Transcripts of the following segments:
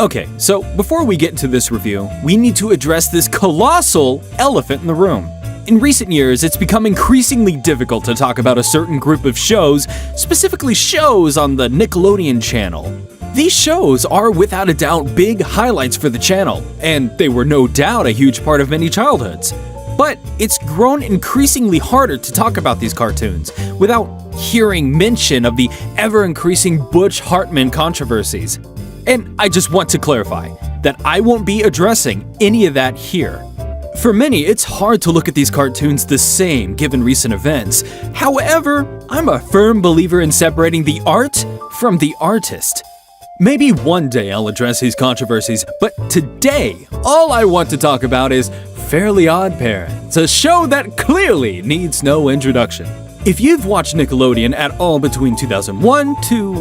Okay, so before we get into this review, we need to address this colossal elephant in the room. In recent years, it's become increasingly difficult to talk about a certain group of shows, specifically shows on the Nickelodeon channel. These shows are without a doubt big highlights for the channel, and they were no doubt a huge part of many childhoods. But it's grown increasingly harder to talk about these cartoons without hearing mention of the ever-increasing Butch Hartman controversies. And I just want to clarify that I won't be addressing any of that here. For many, it's hard to look at these cartoons the same given recent events. However, I'm a firm believer in separating the art from the artist. Maybe one day I'll address these controversies, but today, all I want to talk about is Fairly Odd Parents, a show that clearly needs no introduction. If you've watched Nickelodeon at all between 2001 to,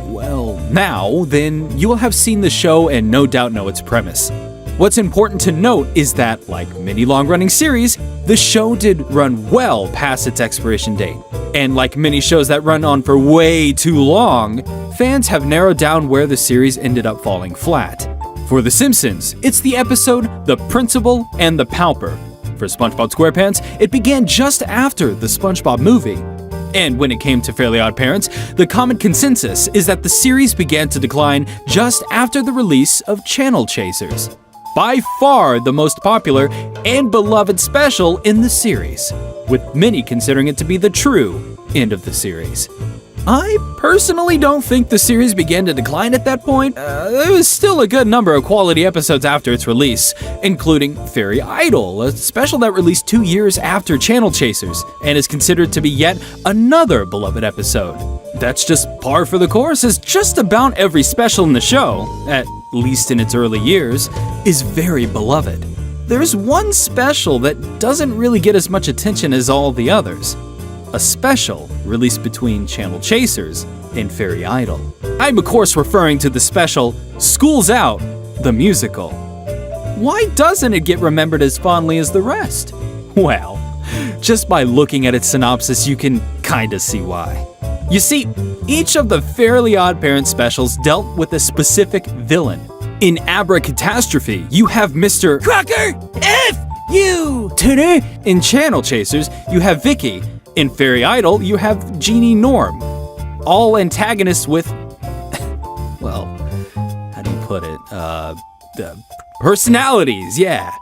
well, now, then you will have seen the show and no doubt know its premise. What's important to note is that, like many long-running series, the show did run well past its expiration date. And like many shows that run on for way too long, fans have narrowed down where the series ended up falling flat. For The Simpsons, it's the episode The Principal and the Pauper. For SpongeBob SquarePants, it began just after the SpongeBob movie. And when it came to Fairly Odd Parents, the common consensus is that the series began to decline just after the release of Channel Chasers. By far the most popular and beloved special in the series, with many considering it to be the true end of the series. I personally don't think the series began to decline at that point. There was still a good number of quality episodes after its release, including Fairy Idol, a special that released 2 years after Channel Chasers, and is considered to be yet another beloved episode. That's just par for the course, as just about every special in the show, at least in its early years, is very beloved. There's one special that doesn't really get as much attention as all the others. A special released between Channel Chasers and Fairy Idol. I'm of course referring to the special School's Out, the musical. Why doesn't it get remembered as fondly as the rest? Well, just by looking at its synopsis you can kinda see why. You see, each of the Fairly Odd Parents specials dealt with a specific villain. In Abracatastrophe, you have Mr. Crocker F you! Today, in Channel Chasers, you have Vicky. In Fairy Idol, you have Jeannie Norm. All antagonists with, well, how do you put it? Personalities, yeah.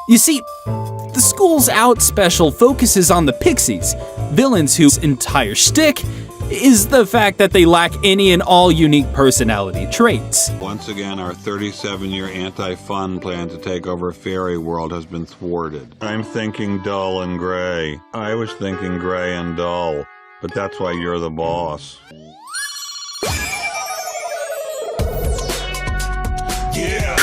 You see, the School's Out special focuses on the Pixies, villains whose entire shtick is the fact that they lack any and all unique personality traits. Once again, our 37-year anti-fun plan to take over Fairy World has been thwarted. I'm thinking dull and gray. I was thinking gray and dull, but that's why you're the boss. Yeah!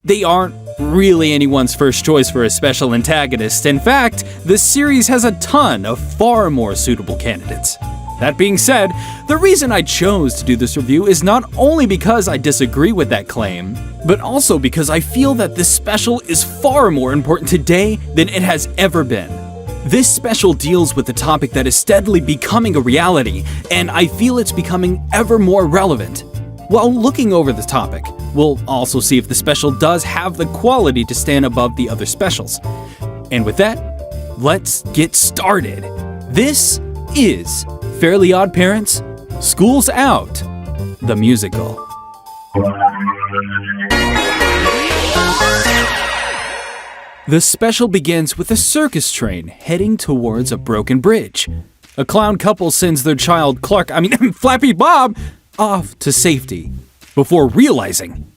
They aren't really anyone's first choice for a special antagonist. In fact, the series has a ton of far more suitable candidates. That being said, the reason I chose to do this review is not only because I disagree with that claim, but also because I feel that this special is far more important today than it has ever been. This special deals with a topic that is steadily becoming a reality, and I feel it's becoming ever more relevant. While looking over the topic, we'll also see if the special does have the quality to stand above the other specials. And with that, let's get started. This is Fairly Odd Parents, School's Out, the musical. The special begins with a circus train heading towards a broken bridge. A clown couple sends their child Flappy Bob, off to safety before realizing.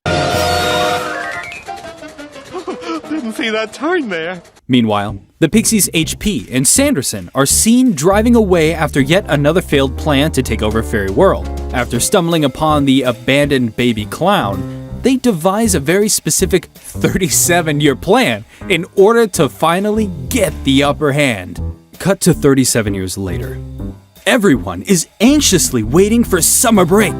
Didn't see that turn there. Meanwhile, the Pixies HP and Sanderson are seen driving away after yet another failed plan to take over Fairy World. After stumbling upon the abandoned baby clown, they devise a very specific 37-year plan in order to finally get the upper hand. Cut to 37 years later. Everyone is anxiously waiting for summer break,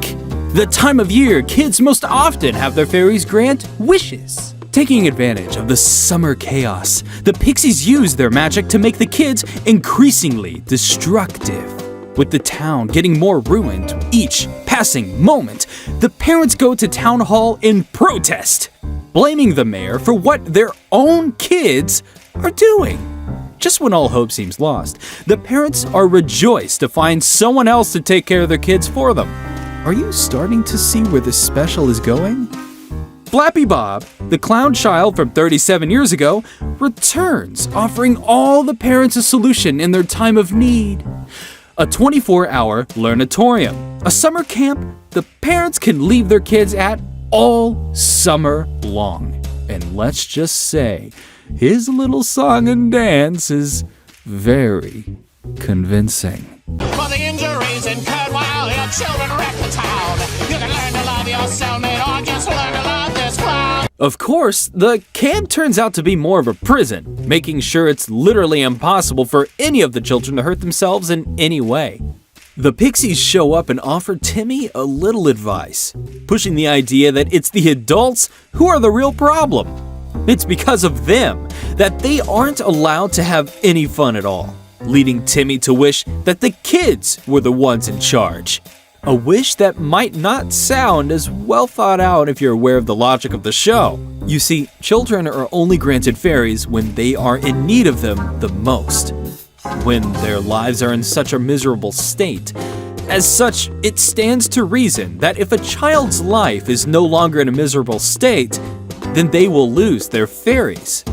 the time of year kids most often have their fairies grant wishes. Taking advantage of the summer chaos, the Pixies use their magic to make the kids increasingly destructive. With the town getting more ruined each passing moment, the parents go to town hall in protest, blaming the mayor for what their own kids are doing. Just when all hope seems lost, the parents are rejoiced to find someone else to take care of their kids for them. Are you starting to see where this special is going? Flappy Bob, the clown child from 37 years ago, returns, offering all the parents a solution in their time of need. A 24-hour learnatorium, a summer camp the parents can leave their kids at all summer long. And let's just say, his little song and dance is very convincing. For the injuries incurred while your children wreck the town, you can learn to love your cellmate or just learn to love this clown. Of course, the camp turns out to be more of a prison, making sure it's literally impossible for any of the children to hurt themselves in any way. The Pixies show up and offer Timmy a little advice, pushing the idea that it's the adults who are the real problem. It's because of them that they aren't allowed to have any fun at all, leading Timmy to wish that the kids were the ones in charge. A wish that might not sound as well thought out if you're aware of the logic of the show. You see, children are only granted fairies when they are in need of them the most, when their lives are in such a miserable state. As such, it stands to reason that if a child's life is no longer in a miserable state, then they will lose their fairies.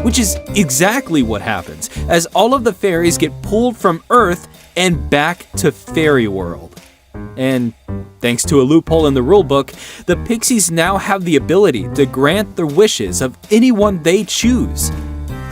Which is exactly what happens, as all of the fairies get pulled from Earth and back to Fairy World. And thanks to a loophole in the rulebook, the Pixies now have the ability to grant the wishes of anyone they choose.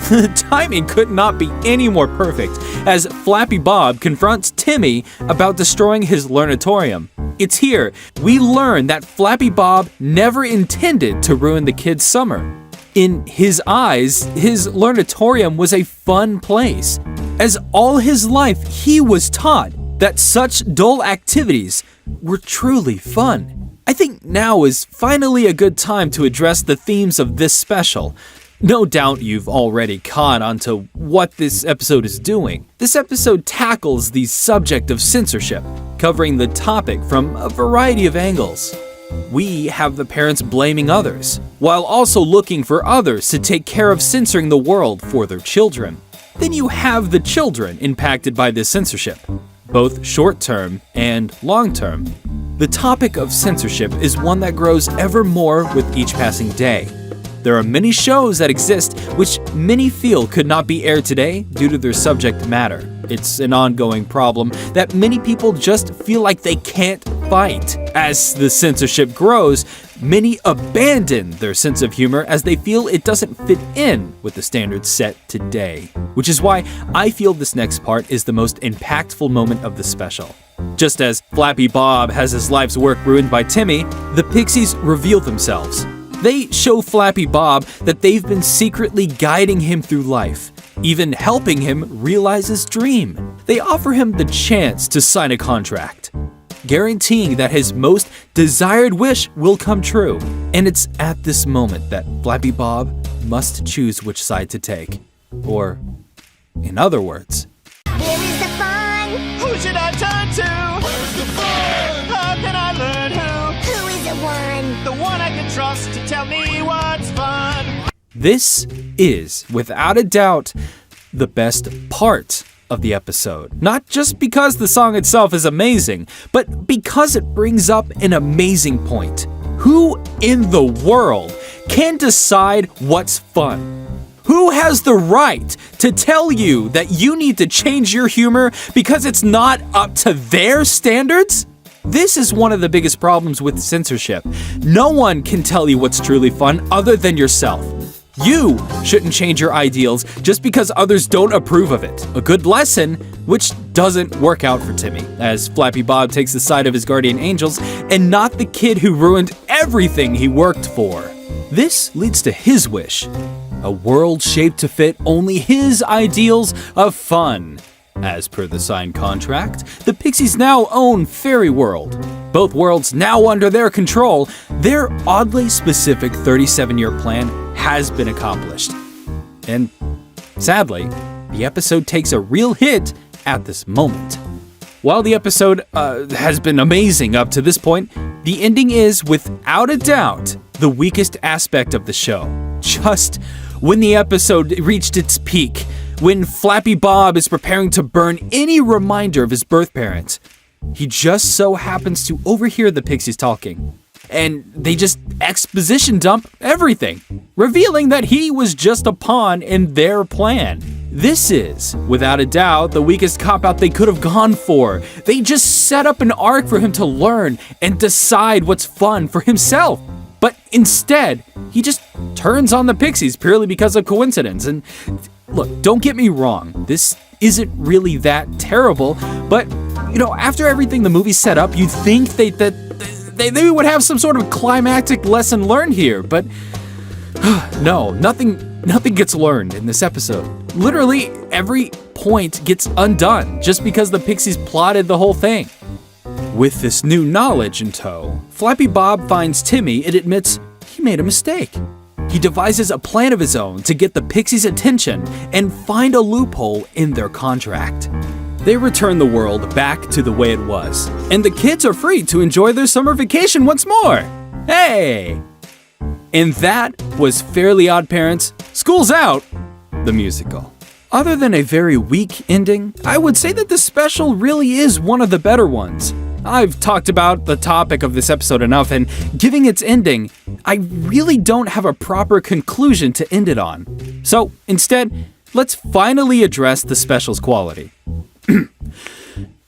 The timing could not be any more perfect, as Flappy Bob confronts Timmy about destroying his learnatorium. It's here we learn that Flappy Bob never intended to ruin the kids' summer. In his eyes, his learnatorium was a fun place, as all his life he was taught that such dull activities were truly fun. I think now is finally a good time to address the themes of this special. No doubt you've already caught on to what this episode is doing. This episode tackles the subject of censorship, covering the topic from a variety of angles. We have the parents blaming others, while also looking for others to take care of censoring the world for their children. Then you have the children impacted by this censorship, both short-term and long-term. The topic of censorship is one that grows ever more with each passing day. There are many shows that exist which many feel could not be aired today due to their subject matter. It's an ongoing problem that many people just feel like they can't fight. As the censorship grows, many abandon their sense of humor as they feel it doesn't fit in with the standards set today. Which is why I feel this next part is the most impactful moment of the special. Just as Flappy Bob has his life's work ruined by Timmy, the Pixies reveal themselves. They show Flappy Bob that they've been secretly guiding him through life, even helping him realize his dream. They offer him the chance to sign a contract, guaranteeing that his most desired wish will come true. And it's at this moment that Flappy Bob must choose which side to take. Or, in other words, Where is the fun? Who should I turn to? Where's the fun? How can I learn who? Who is the one? The one I can trust to tell me what's fun. this is, without a doubt, the best part of the episode. Not just because the song itself is amazing, but because it brings up an amazing point. Who in the world can decide what's fun? Who has the right to tell you that you need to change your humor because it's not up to their standards? This is one of the biggest problems with censorship. No one can tell you what's truly fun other than yourself. You shouldn't change your ideals just because others don't approve of it. A good lesson, which doesn't work out for Timmy, as Flappy Bob takes the side of his guardian angels and not the kid who ruined everything he worked for. This leads to his wish, a world shaped to fit only his ideals of fun. As per the signed contract, the Pixies now own Fairy World. Both worlds now under their control. Their oddly specific 37-year plan has been accomplished. And sadly, the episode takes a real hit at this moment. While the episode has been amazing up to this point, the ending is, without a doubt, the weakest aspect of the show. Just when the episode reached its peak, when Flappy Bob is preparing to burn any reminder of his birth parents, he just so happens to overhear the Pixies talking. And they just exposition dump everything, revealing that he was just a pawn in their plan. This is, without a doubt, the weakest cop-out they could have gone for. They just set up an arc for him to learn and decide what's fun for himself. But instead, he just turns on the Pixies purely because of coincidence. And look, don't get me wrong, this isn't really that terrible, but after everything the movie set up, you'd think they would have some sort of climactic lesson learned here, but no, nothing gets learned in this episode. Literally every point gets undone just because the Pixies plotted the whole thing. With this new knowledge in tow, Flappy Bob finds Timmy and admits he made a mistake. He devises a plan of his own to get the Pixies' attention and find a loophole in their contract. They return the world back to the way it was, and the kids are free to enjoy their summer vacation once more. Hey! And that was Fairly Odd Parents, School's Out, the musical. Other than a very weak ending, I would say that this special really is one of the better ones. I've talked about the topic of this episode enough, and giving its ending, I really don't have a proper conclusion to end it on. So instead, let's finally address the special's quality.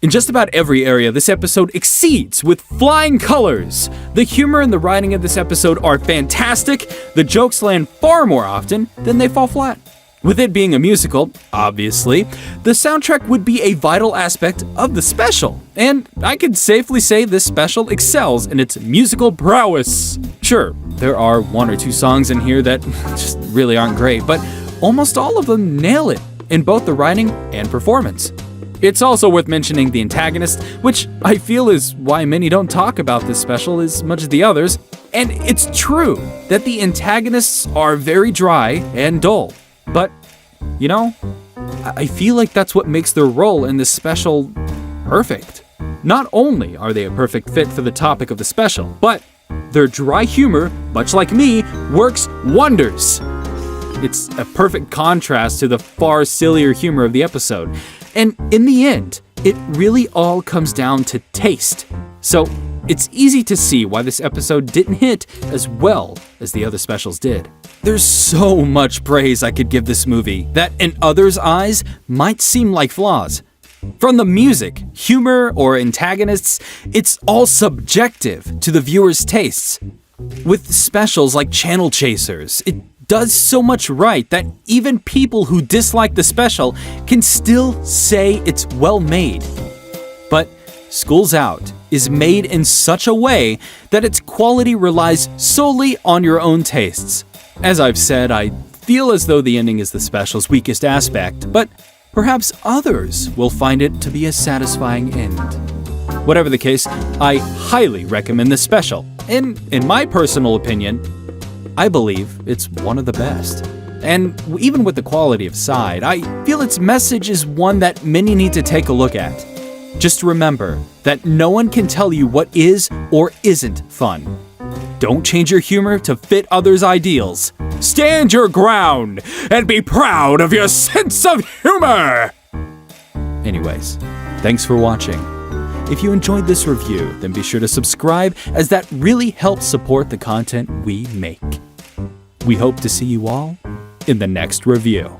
In just about every area, this episode exceeds with flying colors. The humor and the writing of this episode are fantastic. The jokes land far more often than they fall flat. With it being a musical, obviously, the soundtrack would be a vital aspect of the special. And I could safely say this special excels in its musical prowess. Sure, there are one or two songs in here that just really aren't great, but almost all of them nail it in both the writing and performance. It's also worth mentioning the antagonist, which I feel is why many don't talk about this special as much as the others. And it's true that the antagonists are very dry and dull. But, I feel like that's what makes their role in this special perfect. Not only are they a perfect fit for the topic of the special, but their dry humor, much like me, works wonders. It's a perfect contrast to the far sillier humor of the episode. And in the end, it really all comes down to taste. So it's easy to see why this episode didn't hit as well as the other specials did. There's so much praise I could give this movie that in others' eyes might seem like flaws. From the music, humor, or antagonists, it's all subjective to the viewer's tastes. With specials like Channel Chasers, it does so much right that even people who dislike the special can still say it's well made. But School's Out is made in such a way that its quality relies solely on your own tastes. As I've said, I feel as though the ending is the special's weakest aspect, but perhaps others will find it to be a satisfying end. Whatever the case, I highly recommend this special, and in my personal opinion, I believe it's one of the best. And even with the quality aside, I feel its message is one that many need to take a look at. Just remember that no one can tell you what is or isn't fun. Don't change your humor to fit others' ideals. Stand your ground and be proud of your sense of humor! Anyways, thanks for watching. If you enjoyed this review, then be sure to subscribe, as that really helps support the content we make. We hope to see you all in the next review.